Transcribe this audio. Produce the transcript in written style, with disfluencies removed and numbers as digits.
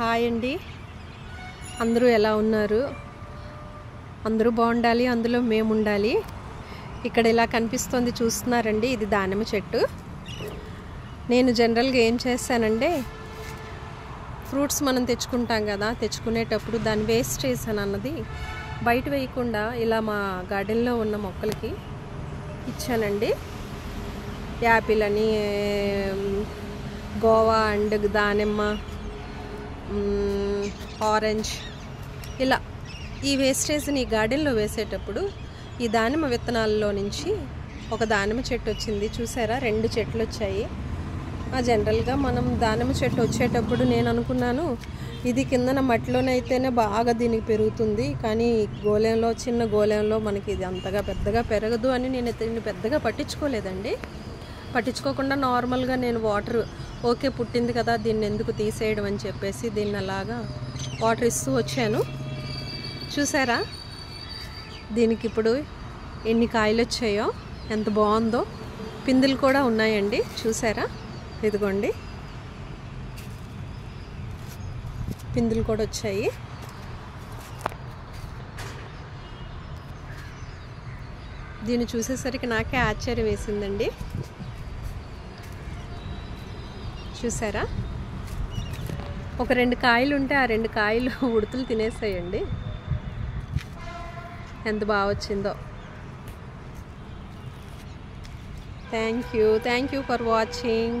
Hi అండి, అందరూ ఎలా ఉన్నారు? అందరూ బాగుండాలి, అందులో మేము ఉండాలి. ఇక్కడ ఇలా కనిపిస్తుంది చూస్తున్నారండి, ఇది దానిమ్మ చెట్టు. నేను జనరల్గా ఏం చేస్తానంటే ఫ్రూట్స్ మనం తెచ్చుకుంటాం కదా, తెచ్చుకునేటప్పుడు దాని వేస్టేజ్ అన్నది బయట వేయకుండా ఇలా మా గార్డెన్లో ఉన్న మొక్కలకి ఇచ్చానండి. యాపిల్ అని, గోవా అండ్ దానిమ్మ, ఆరెంజ్, ఇలా ఈ వేస్టేజ్ని గార్డెన్లో వేసేటప్పుడు ఈ దానిమ్మ విత్తనాల్లో నుంచి ఒక దానిమ్మ చెట్టు వచ్చింది. చూసారా, 2 చెట్లు వచ్చాయి. జనరల్గా మనం దానిమ్మ చెట్టు వచ్చేటప్పుడు నేను అనుకున్నాను ఇది కిందన మట్టిలోనైతేనే బాగా దీనికి పెరుగుతుంది, కానీ గోళంలో, చిన్న గోళంలో మనకి ఇది అంతగా పెద్దగా పెరగదు అని నేను దీన్ని పెద్దగా పట్టించుకోలేదండి. పట్టించుకోకుండా నార్మల్గా నేను వాటర్ ఓకే పుట్టింది కదా, దీన్ని ఎందుకు తీసేయడం అని చెప్పేసి దీన్ని అలాగా వాటర్ ఇస్తూ వచ్చాను. చూసారా, దీనికి ఇప్పుడు ఎన్ని కాయలు వచ్చాయో, ఎంత బాగుందో. పిందులు కూడా ఉన్నాయండి, చూసారా, ఇదిగోండి పిందులు కూడా వచ్చాయి. దీన్ని చూసేసరికి నాకే ఆశ్చర్యం వేసిందండి. చూసారా, ఒక 2 కాయలు ఉంటే ఆ 2 కాయలు ఉడుతులు తినేసాయండి. ఎంత బాగా వచ్చిందో. Thank you for watching.